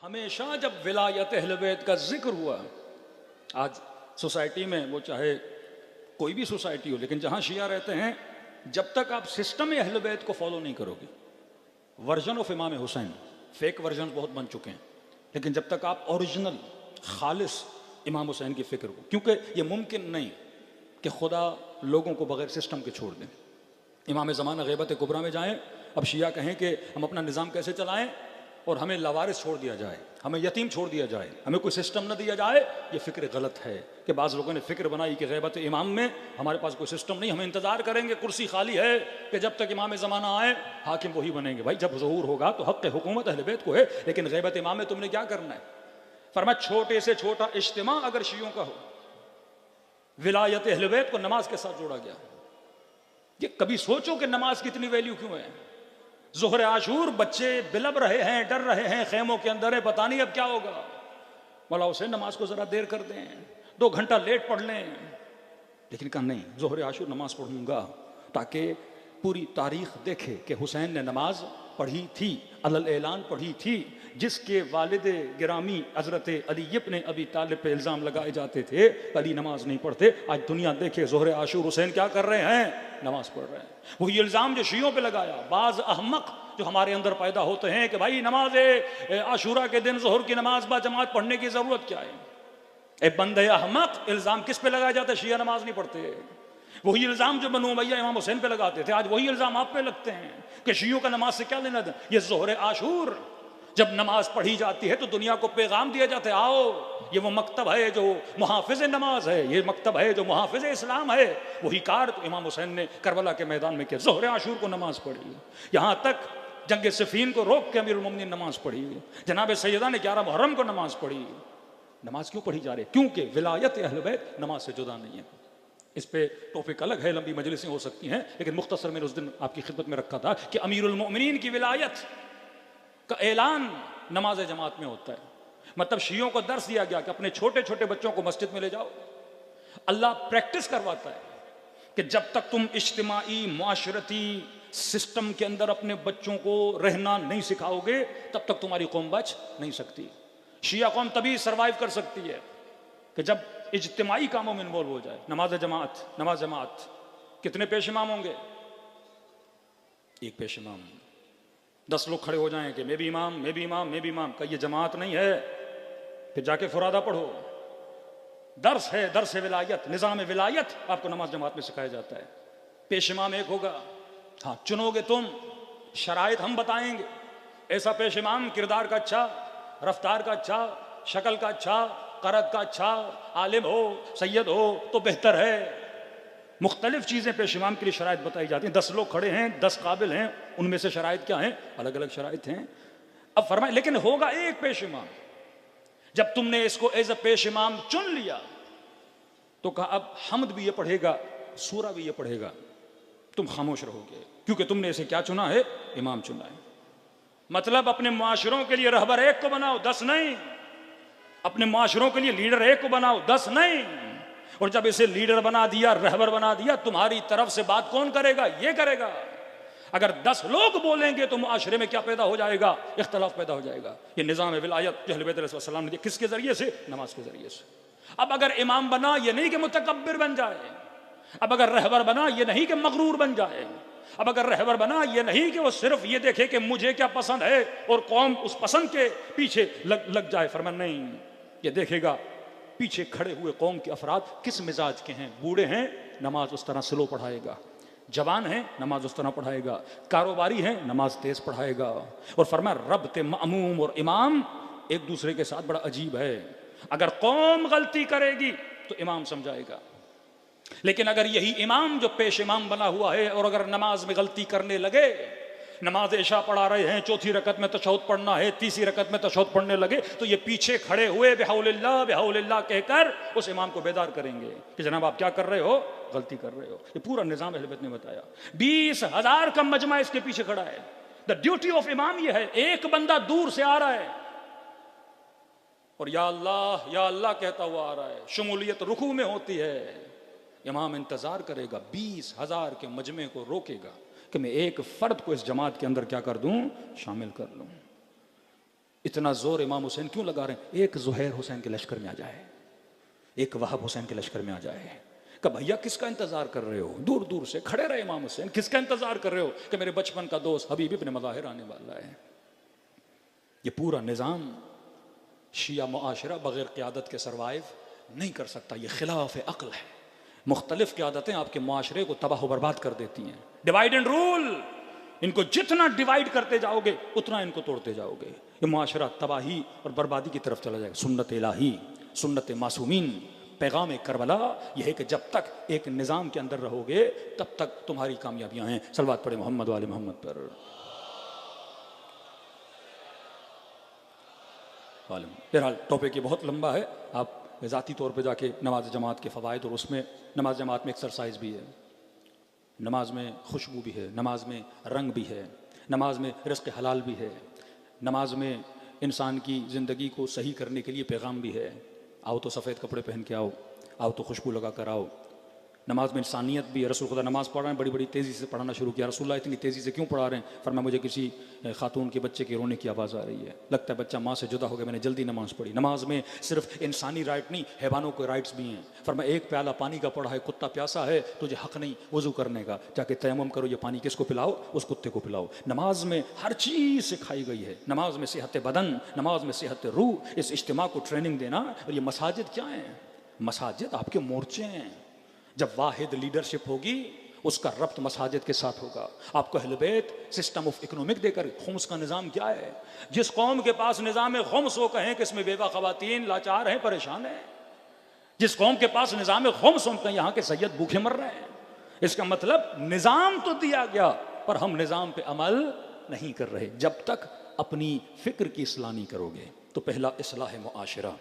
हमेशा जब विलायत अहले बैत का जिक्र हुआ, आज सोसाइटी में, वो चाहे कोई भी सोसाइटी हो, लेकिन जहां शिया रहते हैं, जब तक आप सिस्टम अहले बैत को फॉलो नहीं करोगे, वर्जन ऑफ इमाम हुसैन, फेक वर्जन बहुत बन चुके हैं, लेकिन जब तक आप ओरिजिनल खालिस इमाम हुसैन की फिक्र को, क्योंकि ये मुमकिन नहीं कि खुदा लोगों को बगैर सिस्टम के छोड़ दें। इमाम ज़माना ग़ैबत कुबरा में जाएं, अब शिया कहें कि हम अपना निज़ाम कैसे चलाएं और हमें लवारिस छोड़ दिया जाए, हमें यतीम छोड़ दिया जाए, हमें कोई सिस्टम न दिया जाए, ये फ़िक्र गलत है। कि बाज़ लोगों ने फ़िक्र बनाई कि ग़ैबत इमाम में हमारे पास कोई सिस्टम नहीं, हमें इंतज़ार करेंगे, कुर्सी खाली है कि जब तक इमाम ज़माना आए हाकिम वही बनेंगे। भाई जब ज़हूर होगा तो हक़ हुकूमत अहले बैत को है, लेकिन ग़ैबत इमाम में तुमने क्या करना है? फरमाया छोटे से छोटा इज्तिमा अगर शियों का हो, विलायत अहले बैत को नमाज के साथ जोड़ा गया। ये कभी सोचो कि नमाज की इतनी वैल्यू क्यों है? ज़ोहर आशूर बच्चे बिलब रहे हैं, डर रहे हैं, खेमों के अंदर है, पता नहीं अब क्या होगा। मौला हुसैन नमाज को जरा देर कर दें, 2 घंटा लेट पढ़ लें, लेकिन कहा नहीं, ज़ोहर आशूर नमाज पढ़ूंगा ताकि पूरी तारीख देखे कि हुसैन ने नमाज पढ़ी थी, अलल ऐलान पढ़ी थी। जिसके वालिद गिरामी हज़रत अली इब्न अबी तालिब पे इल्ज़ाम लगाए जाते थे अली नमाज नहीं पढ़ते, आज दुनिया देखे ज़ोहर आशूर हुसैन क्या कर रहे हैं, नमाज पढ़ रहे हैं। वही इल्ज़ाम जो शियों पे लगाया, बाज़ अहमक जो हमारे अंदर पैदा होते हैं कि भाई नमाज आशूरा के दिन ज़ोहर की नमाज बा जमात पढ़ने की ज़रूरत क्या है। ए बंदे अहमक, इल्ज़ाम किस पे लगाया जाता है? शिया नमाज नहीं पढ़ते। वही इल्ज़ाम जो बनु उमय्या इमाम हुसैन पे लगाते थे, आज वही इल्ज़ाम आप पे लगते हैं कि शियों का नमाज से क्या लेना देना। ये ज़ोहर आशूर जब नमाज पढ़ी जाती है तो दुनिया को पैगाम दिया जाता है, आओ ये वो मकतब है जो मुहाफिज नमाज है, ये मकतब है जो मुहाफिज इस्लाम है। वही कार तो इमाम हुसैन ने करबला के मैदान में किया, ज़ोहर आशूर को नमाज पढ़ी, यहाँ तक जंग सिफ़ीन को रोक के अमीरुल मोमिनीन नमाज पढ़ी, जनाब सैयदा ने 11 मुहर्रम को नमाज पढ़ी। नमाज क्यों पढ़ी जा रही? क्योंकि विलायत अहले बैत नमाज से जुदा नहीं है। इस पे टॉपिक अलग है, लंबी मजलिसें हो सकती हैं, लेकिन मुख्तसर मैंने उस दिन आपकी खिदमत में रखा था कि अमीरुल मोमिनीन की विलायत का ऐलान नमाज जमात में होता है। मतलब शियों को दर्स दिया गया कि अपने छोटे छोटे बच्चों को मस्जिद में ले जाओ। अल्लाह प्रैक्टिस करवाता है कि जब तक तुम इज्तिमाई मुआशरती सिस्टम के अंदर अपने बच्चों को रहना नहीं सिखाओगे, तब तक तुम्हारी कौम बच नहीं सकती। शिया कौम तभी सर्वाइव कर सकती है कि जब इज्तिमाई कामों में इन्वॉल्व हो जाए। नमाज जमात कितने पेश इमाम होंगे? एक पेश इमाम। 10 लोग खड़े हो जाएं कि मैं भी इमाम, मैं भी इमाम, मैं भी इमाम, का ये जमात नहीं है। फिर जाके फुरादा पढ़ो, दर्स है, दर्स विलायत, निज़ाम विलायत आपको नमाज जमात में सिखाया जाता है। पेश इमाम एक होगा, हाँ चुनोगे तुम, शराइत हम बताएंगे। ऐसा पेश इमाम किरदार का अच्छा, रफ्तार का अच्छा, शक्ल का अच्छा, क़रत का अच्छा, आलिम हो, सैयद हो तो बेहतर है। मुख्तलिफ चीज़ें पेश इमाम के लिए शराइत बताई जाती हैं। 10 लोग खड़े हैं, 10 काबिल हैं, उनमें से शराइत क्या हैं? अलग अलग शराइत हैं। अब फरमाए लेकिन होगा एक पेश इमाम। जब तुमने इसको एज अ पेश इमाम चुन लिया तो कहा अब हम्द भी ये पढ़ेगा, सूरा भी ये पढ़ेगा, तुम खामोश रहोगे, क्योंकि तुमने इसे क्या चुना है? इमाम चुना है। मतलब अपने मुआशरों के लिए रहबर एक को बनाओ, 10 नहीं। अपने मुआशरों के लिए लीडर एक को बनाओ, 10 नहीं। और जब इसे लीडर बना दिया, रहबर बना दिया, तुम्हारी तरफ से बात कौन करेगा? ये करेगा। अगर 10 लोग बोलेंगे तो मुआशरे में क्या पैदा हो जाएगा? इख्तलाफ पैदा हो जाएगा। ये निज़ाम विलायत जो अहले बैत अलैहिस्सलाम ने दिया, किसके जरिए से? नमाज के जरिए से। अब अगर इमाम बना, ये नहीं कि मुतकब्बिर बन जाए। अब अगर रहबर बना, ये नहीं कि मगरूर बन जाए। अब अगर रहबर बना, ये नहीं कि वो सिर्फ ये देखे कि मुझे क्या पसंद है और कौम उस पसंद के पीछे लग जाए। फरमान नहीं, ये देखेगा पीछे खड़े हुए कौम के अफराद किस मिजाज के हैं। बूढ़े हैं, नमाज उस तरह स्लो पढ़ाएगा। जवान है, नमाज उस तरह पढ़ाएगा। कारोबारी है, नमाज तेज पढ़ाएगा। और फरमाया रब्ते मामूम और इमाम एक दूसरे के साथ बड़ा अजीब है। अगर कौम गलती करेगी तो इमाम समझाएगा, लेकिन अगर यही इमाम जो पेश इमाम बना हुआ है और अगर नमाज में गलती करने लगे, नमाज इशा पढ़ा रहे हैं, चौथी रकत में तशहुद पढ़ना है, तीसरी रकत में तशहुद पढ़ने लगे, तो ये पीछे खड़े हुए बिहौलिल्लाह बिहौलिल्लाह कहकर उस इमाम को बेदार करेंगे कि जनाब आप क्या कर रहे हो? गलती कर रहे हो। ये पूरा निज़ाम अहले बैत ने बताया। 20,000 का मजमा इसके पीछे खड़ा है। द ड्यूटी ऑफ इमाम ये है, एक बंदा दूर से आ रहा है और या अल्लाह कहता हुआ आ रहा है। शमूलियत रुकू में होती है। इमाम इंतजार करेगा, 20,000 के मजमे को रोकेगा कि मैं एक फर्द को इस जमात के अंदर क्या कर दूं? शामिल कर लूं। इतना जोर इमाम हुसैन क्यों लगा रहे हैं? एक ज़ुहैर हुसैन के लश्कर में आ जाए, एक वहाब हुसैन के लश्कर में आ जाए। कि भैया किसका इंतजार कर रहे हो? दूर दूर से खड़े रहे इमाम हुसैन, किसका इंतजार कर रहे हो? कि मेरे बचपन का दोस्त हबीब इब्न मज़ाहिर आने वाला है। ये पूरा निज़ाम शिया मुआशरा बगैर क़यादत के सरवाइव नहीं कर सकता। ये खिलाफ अक्ल है। मुख्तलिफ क़यादतें आपके मुआशरे को तबाह बर्बाद कर देती हैं। डिवाइड एंड रूल, इनको जितना डिवाइड करते जाओगे उतना इनको तोड़ते जाओगे। ये मुआशरा तबाही और बर्बादी की तरफ चला जाएगा। सुन्नत इलाही, सुन्नत मासूमीन, पैगाम करबला यह है कि जब तक एक निज़ाम के अंदर रहोगे तब तक तुम्हारी कामयाबियां हैं। सलवात पढ़े मोहम्मद वाले मोहम्मद पर। बहरहाल टॉपिक ये बहुत लंबा है, आप ज़ाती तौर पे जाके नमाज जमात के फ़वाइद, और उसमें नमाज जमात में एक्सरसाइज भी है, नमाज में खुशबू भी है, नमाज में रंग भी है, नमाज में रिज़्क़ हलाल भी है, नमाज में इंसान की ज़िंदगी को सही करने के लिए पैगाम भी है। आओ तो सफ़ेद कपड़े पहन के आओ, आओ तो खुशबू लगा कर आओ। नमाज में इंसानियत भी है। रसूल खुदा नमाज पढ़ रहे हैं, बड़ी बड़ी तेज़ी से पढ़ाना शुरू किया। रसूलुल्लाह इतनी तेज़ी से क्यों पढ़ा रहे हैं? फरमाया मुझे किसी खातून के बच्चे के रोने की आवाज़ आ रही है, लगता है बच्चा माँ से जुदा हो गया, मैंने जल्दी नमाज़ पढ़ी। नमाज में सिर्फ इंसानी राइट नहीं, हैवानों के राइट्स भी हैं। फरमाया एक प्याला पानी का पड़ा है, कुत्ता प्यासा है, तुझे हक़ नहीं वज़ू करने का, जाके तयम्मुम करो, ये पानी किसको पिलाओ? उस कुत्ते को पिलाओ। नमाज में हर चीज़ सिखाई गई है। नमाज में सेहत बदन, नमाज में सेहत रूह, इस इज्तिमा को ट्रेनिंग देना। और ये मसाजिद क्या हैं? मसाजिद आपके मोर्चे हैं। जब वाहिद लीडरशिप होगी उसका रब्त मसाजिद के साथ होगा। आपको अहले बैत सिस्टम ऑफ इकोनॉमिक देकर, खुम्स का निज़ाम क्या है? जिस कौम के पास निज़ाम खुम्स हो, कहें कि इसमें बेवा ख़वातीन लाचार हैं, परेशान हैं। जिस कौम के पास निज़ाम खुम्स हो, कहें यहाँ के सैयद भूखे मर रहे हैं। इसका मतलब निज़ाम तो दिया गया पर हम निज़ाम पे अमल नहीं कर रहे। जब तक अपनी फ़िक्र की इस्लाह नहीं करोगे तो पहला इस्लाह मुआशरा।